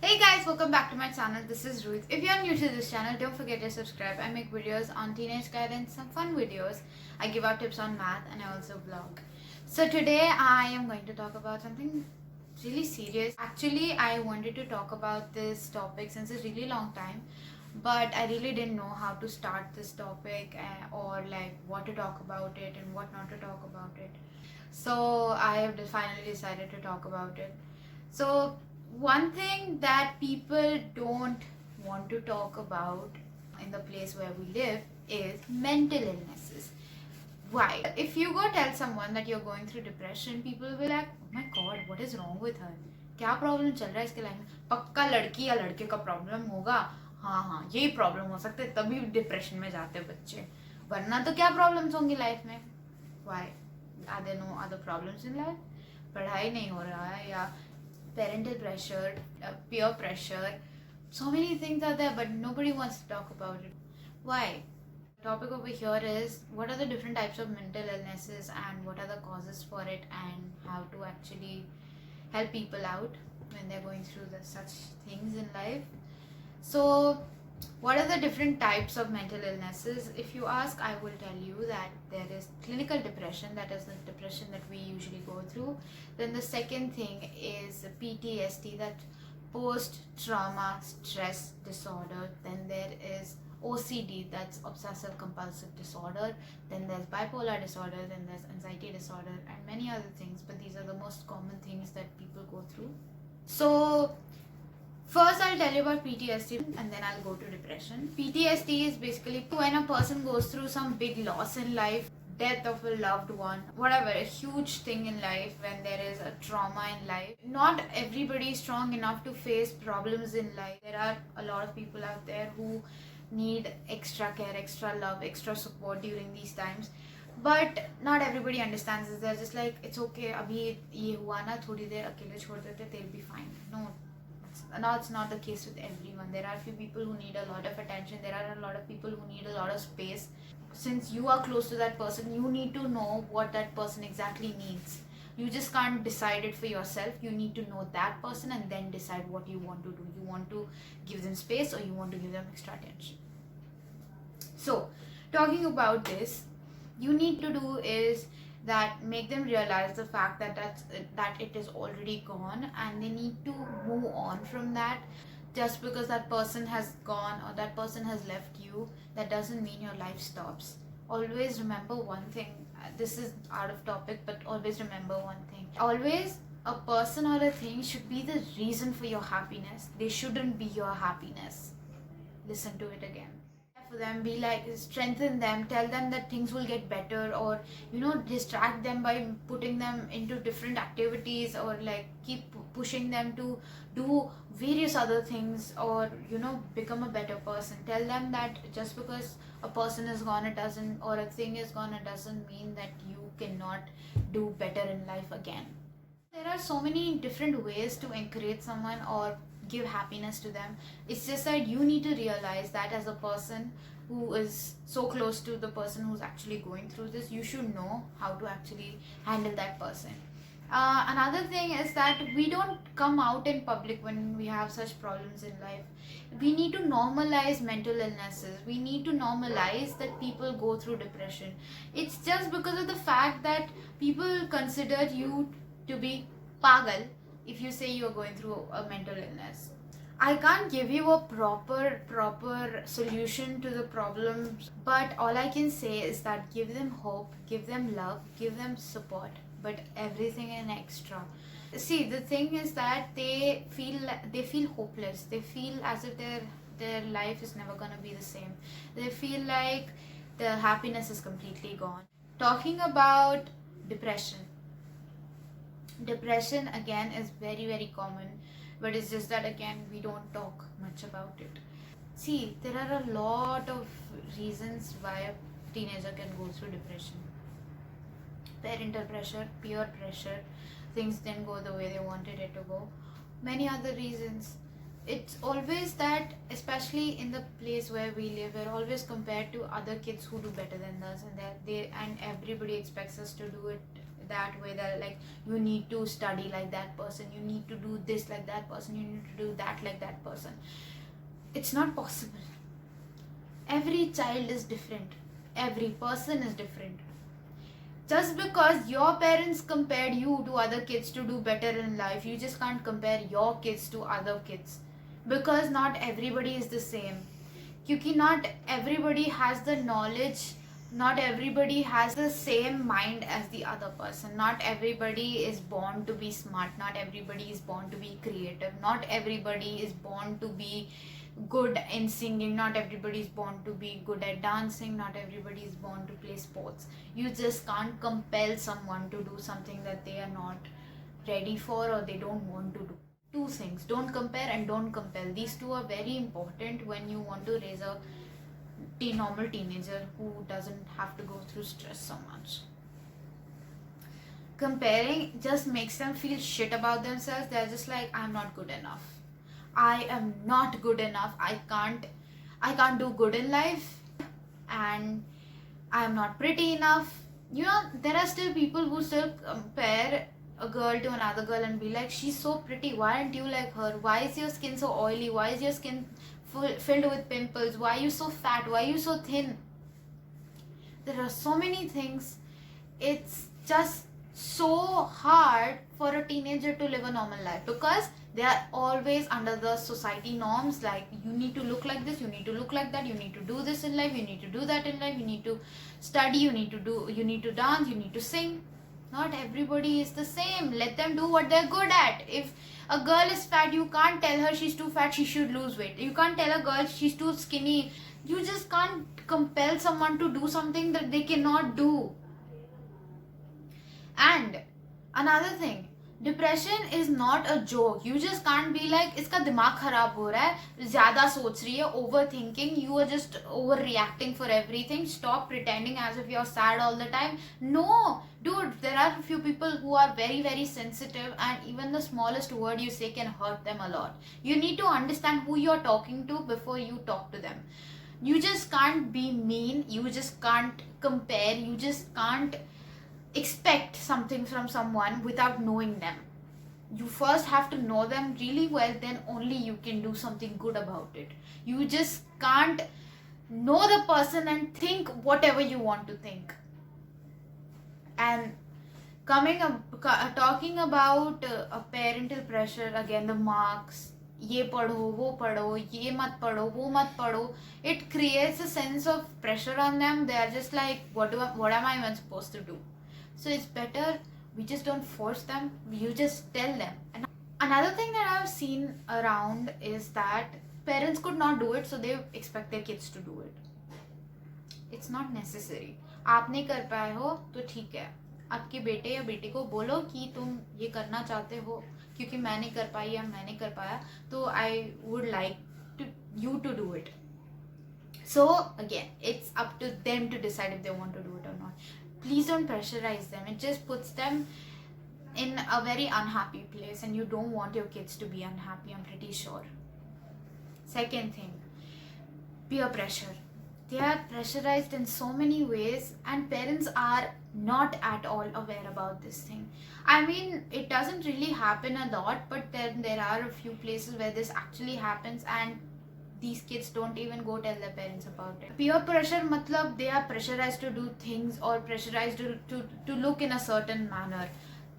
Hey guys, welcome back to my channel. This is Ruth. If you're new to this channel, don't forget to subscribe. I make videos on teenage guidance, some fun videos. I give out tips on math and I also vlog. So today I am going to talk about something really serious. Actually, I wanted to talk about this topic since a really long time, but I really didn't know how to start this topic or like what to talk about it and what not to talk about it. So I have finally decided to talk about it. So one thing that people don't want to talk about in the place where we live is mental illnesses. Why? If you go tell someone that you're going through depression, people will be like, oh my god, what is wrong with her? क्या problem चल रहा है इसके life में? पक्का लड़की या लड़के का प्रॉब्लम होगा. हाँ हाँ, यही प्रॉब्लम हो सकते हैं, तभी डिप्रेशन में जाते हैं बच्चे. वरना तो क्या प्रॉब्लम्स होंगी लाइफ में? Why? Are there no other problems in life? पढ़ाई नहीं हो रहा है या parental pressure, peer pressure. So many things are there, but nobody wants to talk about it. Why? The topic over here is what are the different types of mental illnesses and what are the causes for it and how to actually help people out when they're going through such things in life. So, what are the different types of mental illnesses? If you ask, I will tell you that there is clinical depression, that is the depression that we usually go through. Then the second thing is PTSD, that post trauma stress disorder. Then there is OCD, that's obsessive compulsive disorder. Then there's bipolar disorder, then there's anxiety disorder, and many other things, but these are the most common things that people go through. So, first, I'll tell you about PTSD and then I'll go to depression. PTSD is basically when a person goes through some big loss in life, death of a loved one, whatever, a huge thing in life, when there is a trauma in life. Not everybody is strong enough to face problems in life. There are a lot of people out there who need extra care, extra love, extra support during these times. But not everybody understands this. They're just like, it's okay, अभी ये हुआ ना, थोड़ी देर अकेले छोड़ देते, they'll be fine. No, it's not the case with everyone. There are a few people who need a lot of attention. There are a lot of people who need a lot of space. Since you are close to that person, you need to know what that person exactly needs. You just can't decide it for yourself. You need to know that person and then decide what you want to do. You want to give them space or you want to give them extra attention. So, talking about this, you need to do is that make them realize the fact that it is already gone and they need to move on from that. Just because that person has gone or that person has left you, that doesn't mean your life stops. Always remember one thing. This is out of topic, but always remember one thing. Always a person or a thing should be the reason for your happiness. They shouldn't be your happiness. Listen to it again. For them, be like, strengthen them, tell them that things will get better, or distract them by putting them into different activities, or like keep pushing them to do various other things, or become a better person. Tell them that just because a person is gone, it doesn't, or a thing is gone, it doesn't mean that you cannot do better in life again. There are so many different ways to encourage someone or give happiness to them. It's just that you need to realize that as a person who is so close to the person who's actually going through this, you should know how to actually handle that person. Another thing is that we don't come out in public when we have such problems in life. We need to normalize mental illnesses. We need to normalize that people go through depression. It's just because of the fact that people consider you to be pagal if you say you're going through a mental illness. I can't give you a proper solution to the problems, but all I can say is that give them hope, give them love, give them support, but everything in extra. See, the thing is that they feel hopeless. They feel as if their life is never gonna be the same. They feel like their happiness is completely gone. Talking about depression. Depression again is very common, but it's just that again we don't talk much about it. See, there are a lot of reasons why a teenager can go through depression. Parental pressure, peer pressure, things didn't go the way they wanted it to go, many other reasons. It's always that, especially in the place where we live, we're always compared to other kids who do better than us, and that they and everybody expects us to do it that way, that like you need to study like that person, you need to do this like that person, you need to do that like that person. It's not possible. Every child is different, every person is different. Just because your parents compared you to other kids to do better in life, you just can't compare your kids to other kids, because not everybody is the same. Because not everybody has the knowledge, not everybody has the same mind as the other person. Not everybody is born to be smart, not everybody is born to be creative, not everybody is born to be good in singing, not everybody is born to be good at dancing, not everybody is born to play sports. You just can't compel someone to do something that they are not ready for or they don't want to do. Two things: don't compare and don't compel. These two are very important when you want to raise a normal teenager who doesn't have to go through stress so much. Comparing just makes them feel shit about themselves. They're just like, I'm not good enough, I am not good enough, I can't do good in life, and I am not pretty enough. You know, there are still people who still compare a girl to another girl and be like, she's so pretty, why aren't you like her? Why is your skin so oily? Why is your skin filled with pimples? Why are you so fat? Why are you so thin? There are so many things. It's just so hard for a teenager to live a normal life because they are always under the society norms, like you need to look like this, you need to look like that, you need to do this in life, you need to do that in life, you need to study, you need to dance, you need to sing. Not everybody is the same. Let them do what they're good at. If a girl is fat, you can't tell her she's too fat, she should lose weight. You can't tell a girl she's too skinny. You just can't compel someone to do something that they cannot do. And another thing, depression is not a joke. You just can't be like, इसका दिमाग खराब हो रहा है, ज़्यादा सोच रही है, overthinking, you are just overreacting for everything. Stop pretending as if you're sad all the time. No, dude, there are a few people who are very, very sensitive, and even the smallest word you say can hurt them a lot. You need to understand who you're talking to before you talk to them. You just can't be mean, you just can't compare, you just can't expect something from someone without knowing them. You first have to know them really well, then only you can do something good about it. You just can't know the person and think whatever you want to think. And talking about parental pressure, again, the marks, ये पढ़ो वो पढ़ो ये मत पढ़ो वो मत पढ़ो, it creates a sense of pressure on them. They are just like, what am I even supposed to do? So it's better we just don't force them, you just tell them. And another thing that I've seen around is that parents could not do it, so they expect their kids to do it. It's not necessary. आप नहीं कर पाए हो तो ठीक है, आपके बेटे या बेटी को बोलो कि तुम ये करना चाहते हो, क्योंकि मैं नहीं कर पाई या मैं नहीं कर पाया, तो I would like you to do it. So again, it's up to them to decide if they want to do it or not. Please don't pressurize them. It just puts them in a very unhappy place, and you don't want your kids to be unhappy, I'm pretty sure. Second thing, peer pressure. They are pressurized in so many ways, and parents are not at all aware about this thing. I mean, it doesn't really happen a lot, but then there are a few places where this actually happens, and these kids don't even go tell their parents about it. Peer pressure matlab they are pressurized to do things, or pressurized to look in a certain manner.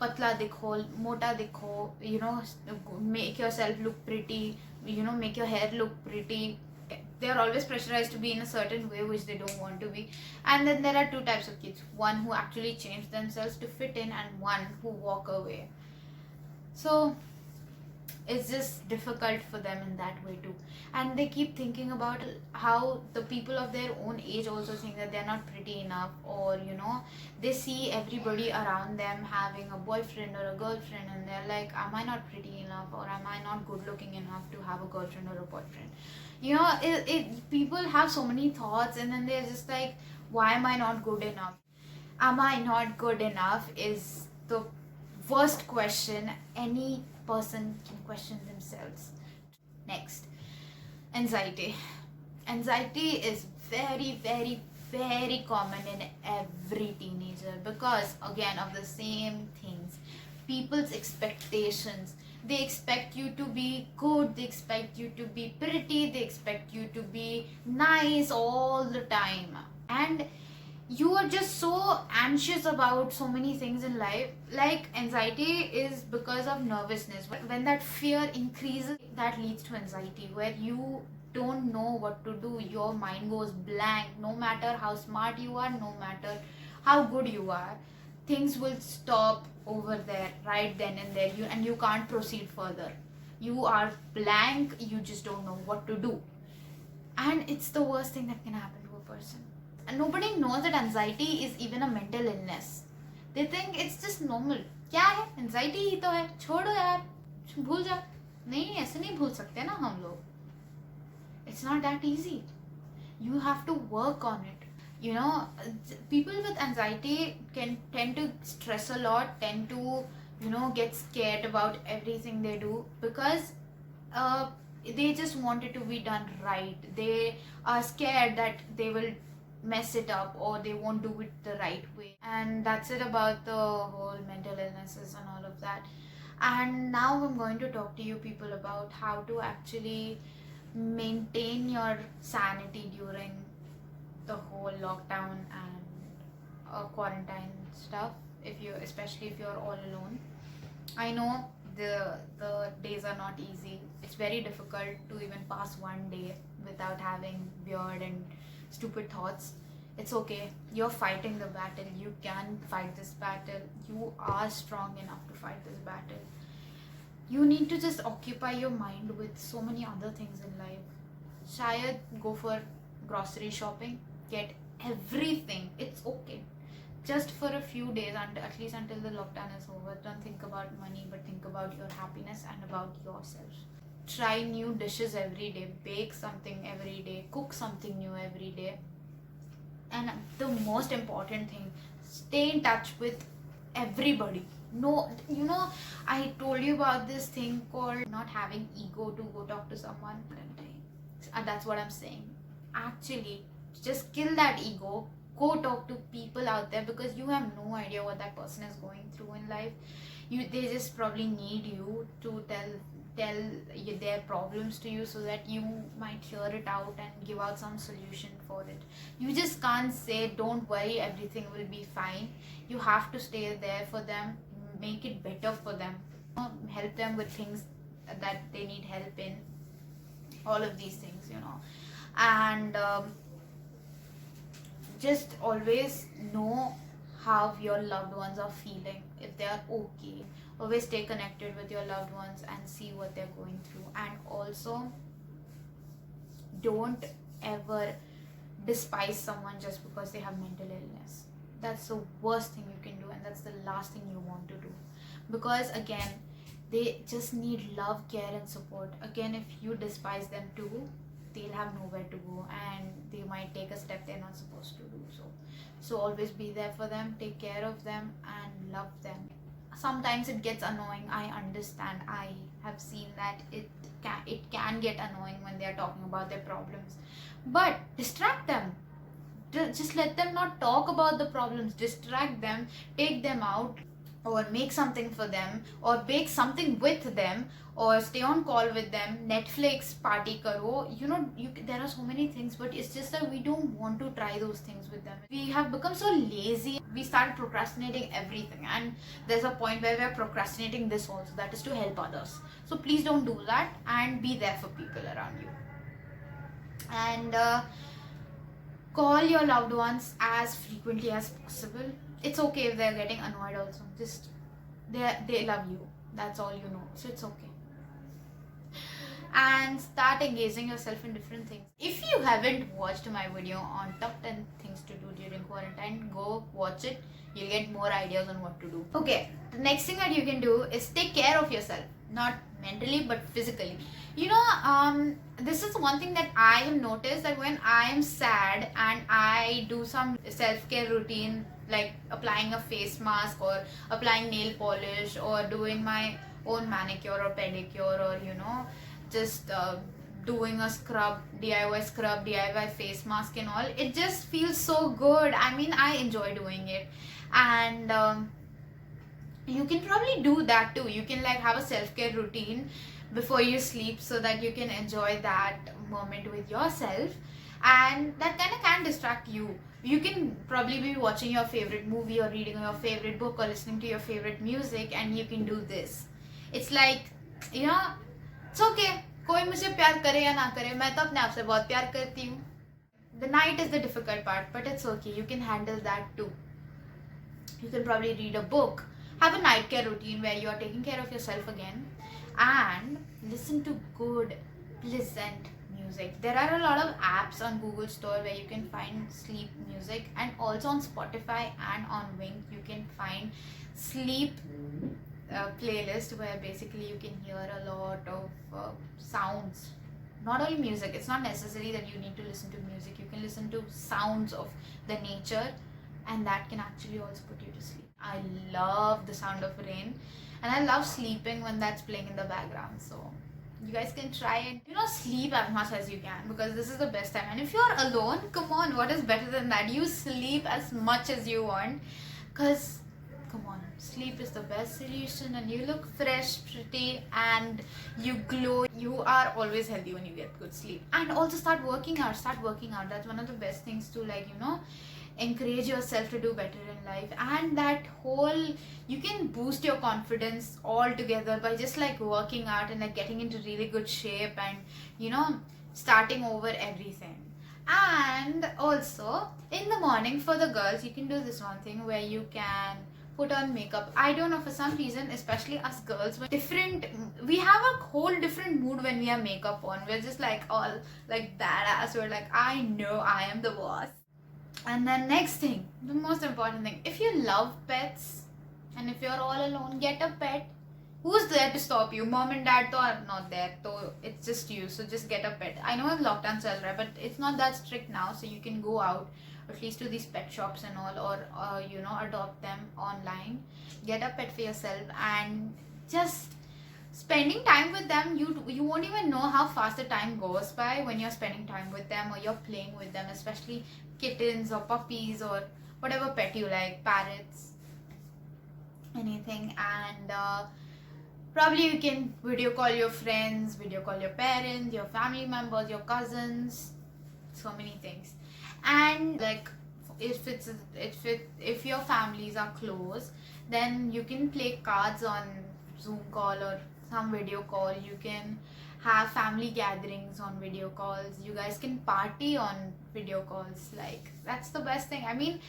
Patla dikho, mota dikho, you know, make yourself look pretty, you know, make your hair look pretty. They are always pressurized to be in a certain way which they don't want to be. And then there are two types of kids: one who actually change themselves to fit in, and one who walk away. So it's just difficult for them in that way too. And they keep thinking about how the people of their own age also think that they're not pretty enough, or you know, they see everybody around them having a boyfriend or a girlfriend, and they're like, am I not pretty enough, or am I not good looking enough to have a girlfriend or a boyfriend? You know, people have so many thoughts, and then they're just like, why am I not good enough? Am I not good enough is the worst question any person can question themselves. Next, anxiety. Anxiety is very, very, very common in every teenager because again of the same things, people's expectations. They expect you to be good, they expect you to be pretty, they expect you to be nice all the time, and you are just so anxious about so many things in life. Like anxiety is because of nervousness. When that fear increases, that leads to anxiety where you don't know what to do. Your mind goes blank. No matter how smart you are, no matter how good you are, things will stop over there right then and there. You can't proceed further. You are blank. You just don't know what to do, and it's the worst thing that can happen to a person. And nobody knows that anxiety is even a mental illness. They think it's just normal. क्या है anxiety ही तो है, छोड़ो यार, भूल जा. नहीं, ऐसे नहीं भूल सकते ना हम लोग. It's not that easy. You have to work on it. You know, people with anxiety can tend to stress a lot, tend to, get scared about everything they do because they just want it to be done right. They are scared that they will mess it up or they won't do it the right way. And that's it about the whole mental illnesses and all of that. And now I'm going to talk to you people about how to actually maintain your sanity during the whole lockdown and quarantine stuff, especially if you're all alone. I know the days are not easy. It's very difficult to even pass one day without having weird and stupid thoughts. It's okay. You're fighting the battle. You can fight this battle. You are strong enough to fight this battle. You need to just occupy your mind with so many other things in life. Shayad go for grocery shopping, get everything. It's okay. Just for a few days, at least until the lockdown is over. Don't think about money, but think about your happiness and about yourself. Try new dishes every day, bake something every day, cook something new every day. And the most important thing, stay in touch with everybody. No, I told you about this thing called not having ego to go talk to someone. That's what I'm saying. Actually, just kill that ego. Go talk to people out there because you have no idea what that person is going through in life. They just probably need you to tell their problems to you so that you might hear it out and give out some solution for it. You just can't say don't worry, everything will be fine. You have to stay there for them, make it better for them, help them with things that they need help in, all of these things, and just always know how your loved ones are feeling, if they are okay. Always stay connected with your loved ones and see what they're going through. And also, don't ever despise someone just because they have mental illness. That's the worst thing you can do, and that's the last thing you want to do. Because again, they just need love, care and support. Again, if you despise them too, they'll have nowhere to go and they might take a step they're not supposed to do. So always be there for them, take care of them and love them. Sometimes it gets annoying, I understand. I have seen that it can get annoying when they are talking about their problems, but distract them. Just let them not talk about the problems. Distract them, take them out, or make something for them, or bake something with them, or stay on call with them, Netflix party karo. There are so many things, but it's just that we don't want to try those things with them. We have become so lazy. We start procrastinating everything, and there's a point where we're procrastinating this also, that is to help others. So please don't do that and be there for people around you. And call your loved ones as frequently as possible. It's okay if they're getting annoyed also. Just they love you. That's all you know. So it's okay. And start engaging yourself in different things. If you haven't watched my video on top 10 things to do during quarantine, go watch it. You'll get more ideas on what to do. Okay, the next thing that you can do is take care of yourself. Not mentally, but physically. This is one thing that I have noticed, that when I am sad and I do some self-care routine, like applying a face mask or applying nail polish or doing my own manicure or pedicure, or just doing a scrub, DIY scrub, DIY face mask and all. It just feels so good. I mean, I enjoy doing it. And you can probably do that too. You can like have a self-care routine before you sleep so that you can enjoy that moment with yourself, and that kind of can distract you. You can probably be watching your favorite movie or reading your favorite book or listening to your favorite music, and you can do this. It's like, you know, it's okay. कोई मुझे प्यार करे या ना करे, मैं तो अपने आप से बहुत प्यार करती हूँ. The night is the difficult part, but it's okay. You can handle that too. You can probably read a book, have a night care routine where you are taking care of yourself again, and listen to good, pleasant music. There are a lot of apps on Google Store where you can find sleep music, and also on Spotify and on Wink you can find sleep playlist where basically you can hear a lot of sounds. Not only music, it's not necessary that you need to listen to music. You can listen to sounds of the nature, and that can actually also put you to sleep. I love the sound of rain, and I love sleeping when that's playing in the background. So you guys can try and sleep as much as you can, because this is the best time. And if you're alone, come on, what is better than that? You sleep as much as you want, because come on, sleep is the best solution, and you look fresh, pretty, and you glow. You are always healthy when you get good sleep. And also start working out. That's one of the best things to encourage yourself to do better in life. And that whole, you can boost your confidence altogether by just working out and getting into really good shape, and starting over everything. And also in the morning, for the girls, you can do this one thing where you can put on makeup. I don't know, for some reason, especially us girls, we have a whole different mood when we have makeup on. We're just all badass. We're I know I am the boss. And then next thing, the most important thing, if you love pets and if you're all alone, get a pet. Who's there to stop you? Mom and dad are not there, so it's just you. So just get a pet. I know it's lockdown chal raha hai, but it's not that strict now, so you can go out at least to these pet shops and all, or adopt them online. Get a pet for yourself, and just spending time with them, you won't even know how fast the time goes by when you're spending time with them or you're playing with them, especially kittens or puppies or whatever pet you like, parrots, anything. And probably you can video call your friends, video call your parents, your family members, your cousins, so many things. And if your families are close, then you can play cards on Zoom call or some video call. You can have family gatherings on video calls. You guys can party on video calls. That's the best thing. I mean,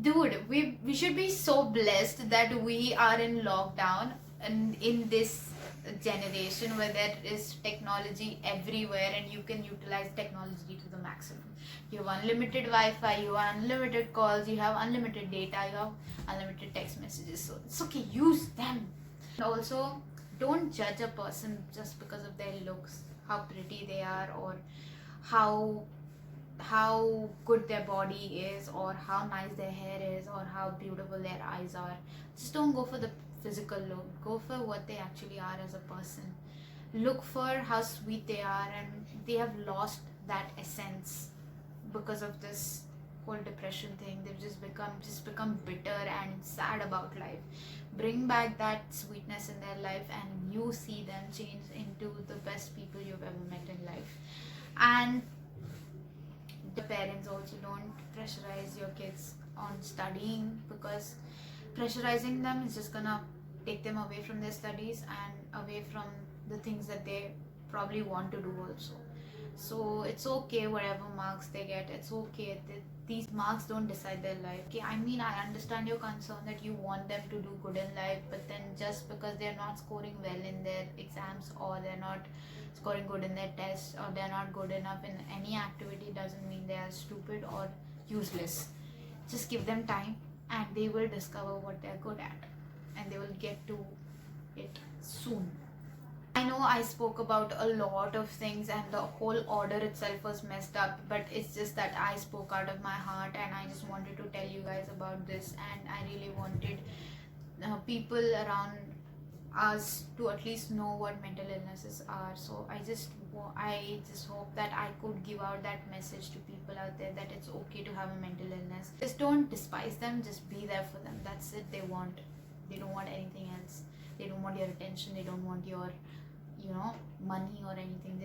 dude, we should be so blessed that we are in lockdown and in this generation where there is technology everywhere and you can utilize technology to the maximum. You have unlimited Wi-Fi, you have unlimited calls, you have unlimited data, you have unlimited text messages. So it's okay, use them. And also, don't judge a person just because of their looks, how pretty they are, or how good their body is, or how nice their hair is, or how beautiful their eyes are. Just don't go for the physical look. Go for what they actually are as a person. Look for how sweet they are, and they have lost that essence because of this whole depression thing. They've just become bitter and sad about life. Bring back that sweetness in their life, and you see them change into the best people you've ever met in life. And the parents also, don't pressurize your kids on studying, because pressurizing them is just gonna take them away from their studies and away from the things that they probably want to do also. So it's okay whatever marks they get. It's okay. These marks don't decide their life. Okay, I mean, I understand your concern that you want them to do good in life, but then just because they're not scoring well in their exams, or they're not scoring good in their tests, or they're not good enough in any activity, doesn't mean they are stupid or useless. Just give them time, and they will discover what they're good at, and they will get to it soon. I know I spoke about a lot of things and the whole order itself was messed up, but it's just that I spoke out of my heart, and I just wanted to tell you guys about this, and I really wanted people around us to at least know what mental illnesses are. So I just hope that I could give out that message to people out there that it's okay to have a mental illness. Just don't despise them, just be there for them. That's it. They don't want anything else. They don't want your attention, they don't want your money or anything.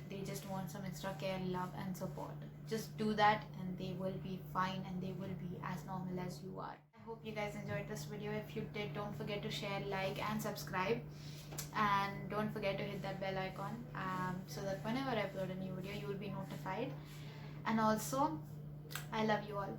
They just want some extra care, love and support. Just do that and they will be fine, and they will be as normal as you are. I hope you guys enjoyed this video. If you did, don't forget to share, like and subscribe, and don't forget to hit that bell icon, so that whenever I upload a new video you will be notified. And also, I love you all.